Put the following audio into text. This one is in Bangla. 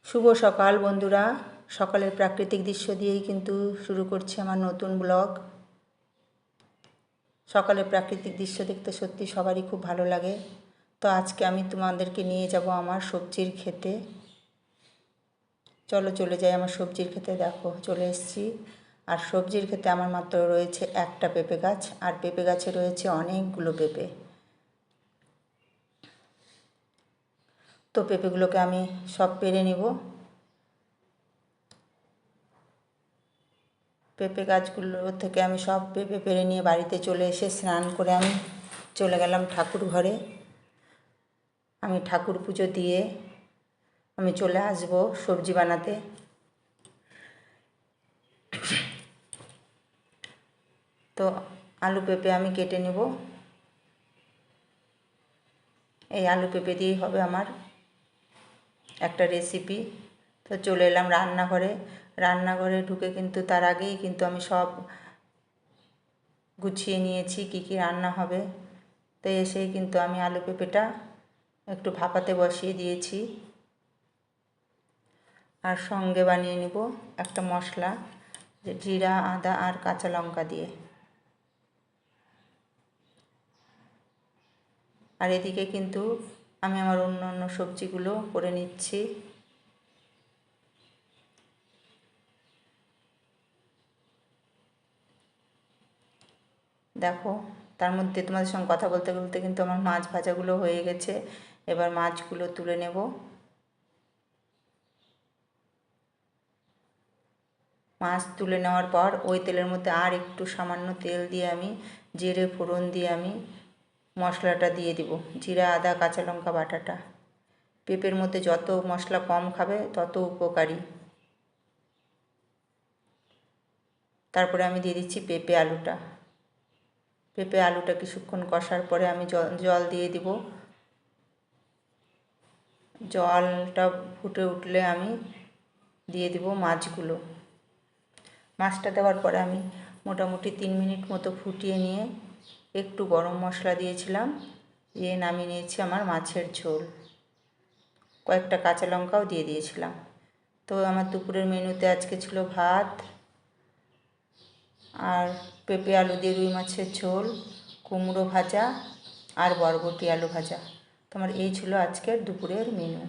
শুভ সকাল বন্ধুরা। সকালের প্রাকৃতিক দৃশ্য দিয়েই কিন্তু শুরু করছি আমার নতুন ব্লগ। সকালের প্রাকৃতিক দৃশ্য দেখতে সত্যি সবারই খুব ভালো লাগে। তো আজকে আমি তোমাদেরকে নিয়ে যাব আমার সবজির ক্ষেতে। চলো চলে যাই আমার সবজির ক্ষেতে। দেখো চলে এসেছি। আর সবজির ক্ষেতে আমার মাত্র রয়েছে একটা পেঁপে গাছ, আর পেঁপে গাছে রয়েছে অনেকগুলো পেঁপে। তো পেঁপেগুলোকে আমি সব পেড়ে নেব। পেঁপে গাছগুলো থেকে আমি সব পেঁপে পেড়ে নিয়ে বাড়িতে চলে এসে স্নান করে আমি চলে গেলাম ঠাকুর ঘরে। আমি ঠাকুর পুজো দিয়ে আমি চলে আসব সবজি বানাতে। তো আলু পেঁপে আমি কেটে নেব। এই আলু পেঁপে দিয়েই হবে আমার একটা রেসিপি। তো চলে এলাম রান্নাঘরে। রান্নাঘরে ঢুকে কিন্তু তার আগেই কিন্তু আমি সব গুছিয়ে নিয়েছি কী কী রান্না হবে। তো এসেই কিন্তু আমি আলু পেঁপেটা একটু ভাপাতে বসিয়ে দিয়েছি। আর সঙ্গে বানিয়ে নিব একটা মশলা, জিরা, আদা আর কাঁচা লঙ্কা দিয়ে। আর এদিকে কিন্তু আমি আমার অন্য অন্য সবজিগুলো করে নিচ্ছি। দেখো তার মধ্যে তোমাদের সঙ্গে কথা বলতে বলতে কিন্তু আমার মাছ ভাজাগুলো হয়ে গেছে। এবার মাছগুলো তুলে নেব। মাছ তুলে নেওয়ার পর ওই তেলের মধ্যে আর একটু সামান্য তেল দিয়ে আমি জিরে ফোড়ন দিয়ে আমি মশলাটা দিয়ে দিব, জিরা, আদা, কাঁচা লঙ্কা বাটাটা। পেঁপের মধ্যে যত মশলা কম খাবে তত উপকারী। তারপরে আমি দিয়ে দিচ্ছি পেঁপে আলুটা। পেঁপে আলুটা কিছুক্ষণ কষার পরে আমি জল দিয়ে দিব। জলটা ফুটে উঠলে আমি দিয়ে দিব মাছগুলো। মাছটা দেওয়ার পরে আমি মোটামুটি 3 মিনিট মতো ফুটিয়ে নিয়ে একটু গরম মশলা দিয়েছিলাম, দিয়ে নামিয়ে নিয়েছি আমার মাছের ঝোল। কয়েকটা কাঁচা লঙ্কাও দিয়ে দিয়েছিলাম। তো আমার দুপুরের মেনুতে আজকে ছিল ভাত আর পেঁপে আলু দিয়ে রুই মাছের ঝোল, কুমড়ো ভাজা আর বরবটি আলু ভাজা। তোমার এই ছিল আজকের দুপুরের মেনু।